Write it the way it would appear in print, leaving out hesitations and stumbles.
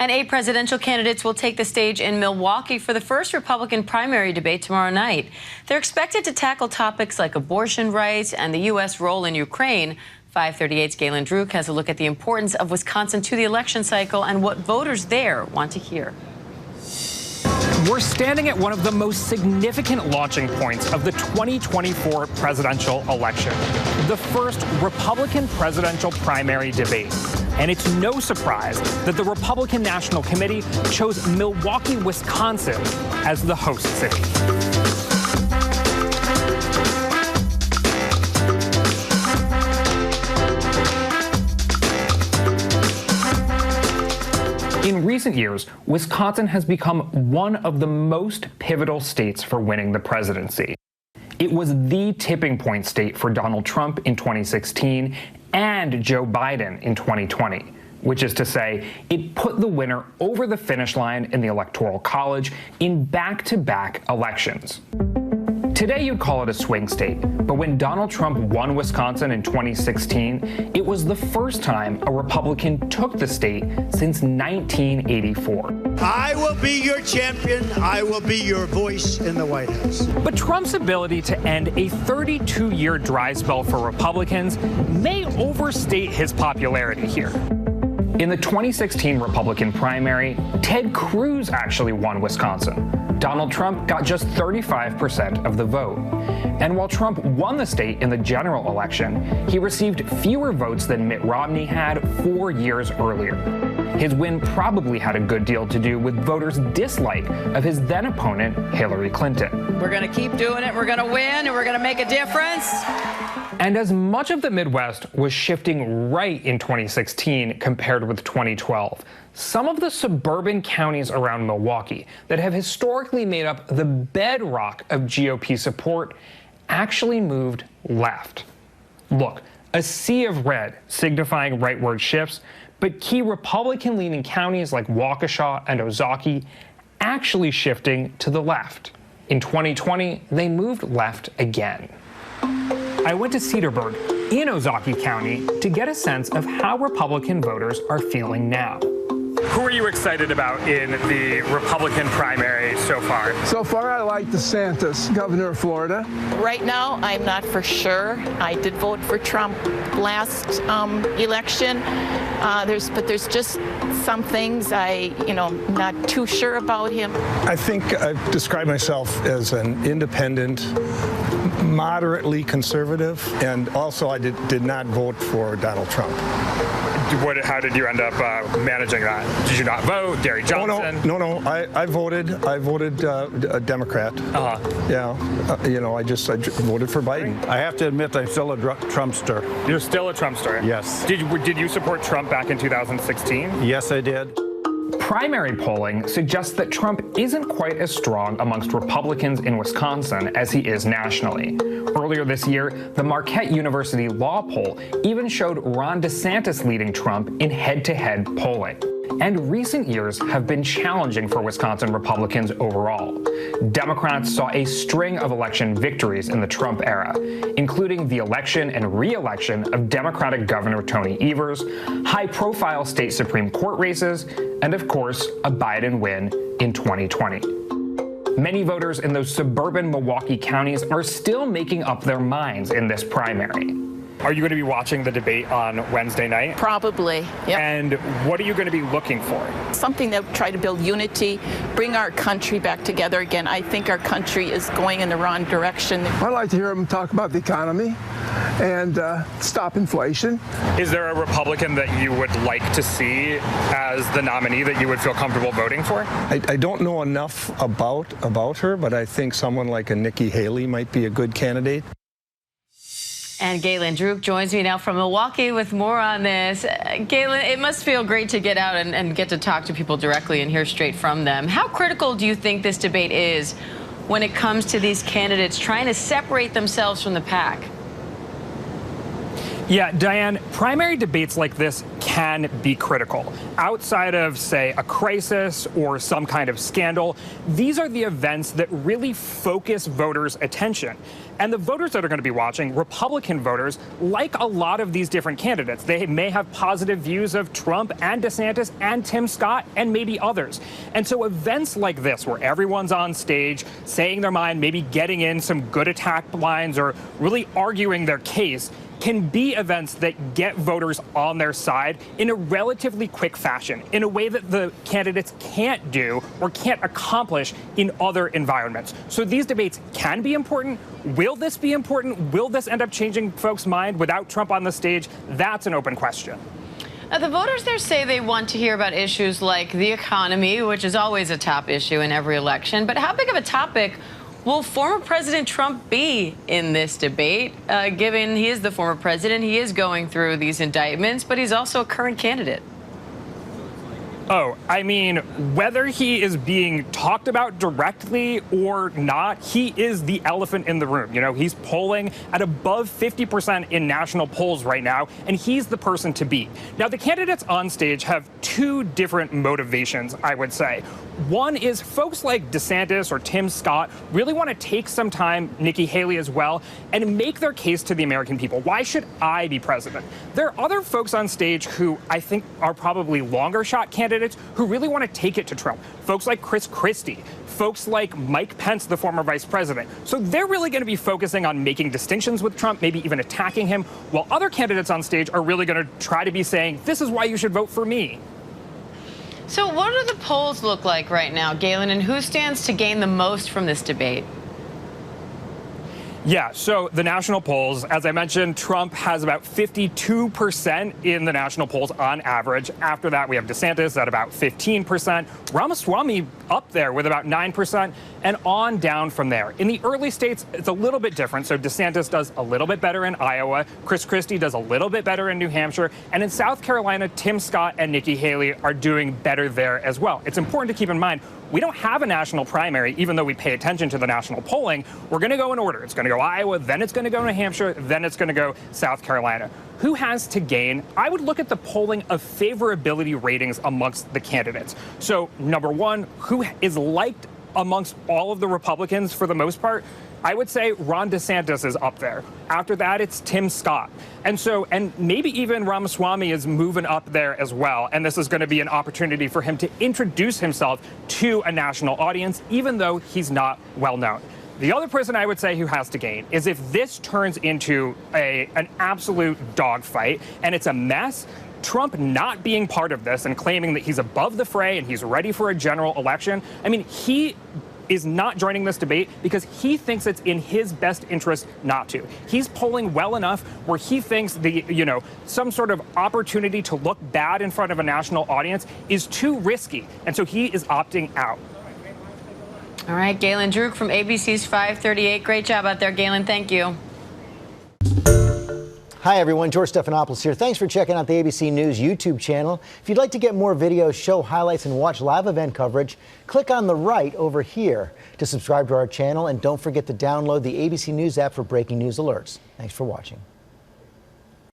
And 8 presidential candidates will take the stage in Milwaukee for the first Republican primary debate tomorrow night. They're expected to tackle topics like abortion rights and the U.S. role in Ukraine. 538's Galen Druk has a look at the importance of Wisconsin to the election cycle and what voters there want to hear. We're standing at one of the most significant launching points of the 2024 presidential election, the first Republican presidential primary debate. And it's no surprise that the Republican National Committee chose Milwaukee, Wisconsin as the host city. In recent years, Wisconsin has become one of the most pivotal states for winning the presidency. It was the tipping point state for Donald Trump in 2016 and Joe Biden in 2020, which is to say, it put the winner over the finish line in the Electoral College in back-to-back elections. Today, you'd call it a swing state, but when Donald Trump won Wisconsin in 2016, it was the first time a Republican took the state since 1984. I will be your champion. I will be your voice in the White House. But Trump's ability to end a 32-year dry spell for Republicans may overstate his popularity here. In the 2016 Republican primary, Ted Cruz actually won Wisconsin. Donald Trump got just 35% of the vote. And while Trump won the state in the general election, he received fewer votes than Mitt Romney had 4 years earlier. His win probably had a good deal to do with voters' dislike of his then opponent, Hillary Clinton. We're going to keep doing it, we're going to win, and we're going to make a difference. And as much of the Midwest was shifting right in 2016 compared with 2012, some of the suburban counties around Milwaukee that have historically made up the bedrock of GOP support actually moved left. Look, a sea of red signifying rightward shifts, but key Republican-leaning counties like Waukesha and Ozaukee actually shifting to the left. In 2020, they moved left again. I went to Cedarburg in Ozaukee County to get a sense of how Republican voters are feeling now. Who are you excited about in the Republican primary so far? So far, I like DeSantis, governor of Florida. Right now, I'm not for sure. I did vote for Trump last election. There's just some things not too sure about him. I think I've described myself as an independent, moderately conservative, and also I did not vote for Donald Trump. How did you end up managing that? Did you not vote? Gary Johnson? No. I voted a Democrat. Yeah. I voted for Biden. I have to admit, I'm still a Trumpster. You're still a Trumpster? Yes. Did you support Trump back in 2016? Yes, I did. Primary polling suggests that Trump isn't quite as strong amongst Republicans in Wisconsin as he is nationally. Earlier this year, the Marquette University law poll even showed Ron DeSantis leading Trump in head-to-head polling. And recent years have been challenging for Wisconsin Republicans overall. Democrats saw a string of election victories in the Trump era, including the election and re-election of Democratic Governor Tony Evers, high-profile state Supreme Court races, and of course, a Biden win in 2020. Many voters in those suburban Milwaukee counties are still making up their minds in this primary. Are you going to be watching the debate on Wednesday night? Probably, yeah. And what are you going to be looking for? Something that would try to build unity, bring our country back together again. I think our country is going in the wrong direction. I'd like to hear him talk about the economy and stop inflation. Is there a Republican that you would like to see as the nominee that you would feel comfortable voting for? I don't know enough about her, but I think someone like a Nikki Haley might be a good candidate. And Galen Druk joins me now from Milwaukee with more on this. Galen, it must feel great to get out and get to talk to people directly and hear straight from them. How critical do you think this debate is when it comes to these candidates trying to separate themselves from the pack? Yeah, Diane, primary debates like this can be critical. Outside of, say, a crisis or some kind of scandal, these are the events that really focus voters' attention. And the voters that are going to be watching, Republican voters, like a lot of these different candidates. They may have positive views of Trump and DeSantis and Tim Scott and maybe others. And so events like this, where everyone's on stage saying their mind, maybe getting in some good attack lines or really arguing their case, can be events that get voters on their side in a relatively quick fashion, in a way that the candidates can't do or can't accomplish in other environments. So these debates can be important. Will this be important? Will this end up changing folks' mind without Trump on the stage? That's an open question. The voters there say they want to hear about issues like the economy, which is always a top issue in every election. But how big of a topic will former President Trump be in this debate, given he is the former president? He is going through these indictments, but he's also a current candidate. Oh, I mean, whether he is being talked about directly or not, he is the elephant in the room. You know, he's polling at above 50% in national polls right now, and he's the person to beat. Now, the candidates on stage have two different motivations, I would say. One is folks like DeSantis or Tim Scott really want to take some time, Nikki Haley as well, and make their case to the American people. Why should I be president? There are other folks on stage who I think are probably longer shot candidates who really want to take it to Trump. Folks like Chris Christie, folks like Mike Pence, the former vice president. So they're really going to be focusing on making distinctions with Trump, maybe even attacking him, while other candidates on stage are really going to try to be saying, this is why you should vote for me. So what do the polls look like right now, Galen, and who stands to gain the most from this debate? Yeah, so the national polls, as I mentioned, Trump has about 52% in the national polls on average. After that, we have DeSantis at about 15%, Ramaswamy up there with about 9%, and on down from there. In the early states, it's a little bit different. So DeSantis does a little bit better in Iowa, Chris Christie does a little bit better in New Hampshire, and in South Carolina, Tim Scott and Nikki Haley are doing better there as well. It's important to keep in mind, we don't have a national primary, even though we pay attention to the national polling. We're going to go in order. It's going to go Iowa, then it's going to go New Hampshire, then it's going to go South Carolina. Who has to gain? I would look at the polling of favorability ratings amongst the candidates. So, number one, who is liked amongst all of the Republicans for the most part? I would say Ron DeSantis is up there. After that, it's Tim Scott. And maybe even Ramaswamy is moving up there as well. And this is going to be an opportunity for him to introduce himself to a national audience, even though he's not well known. The other person I would say who has to gain is if this turns into an absolute dogfight and it's a mess, Trump not being part of this and claiming that he's above the fray and he's ready for a general election. I mean, he is not joining this debate because he thinks it's in his best interest not to. He's polling well enough where he thinks some sort of opportunity to look bad in front of a national audience is too risky. And so he is opting out. All right, Galen Druk from ABC's 538. Great job out there, Galen. Thank you. Hi, everyone. George Stephanopoulos here. Thanks for checking out the ABC News YouTube channel. If you'd like to get more videos, show highlights, and watch live event coverage, click on the right over here to subscribe to our channel. And don't forget to download the ABC News app for breaking news alerts. Thanks for watching.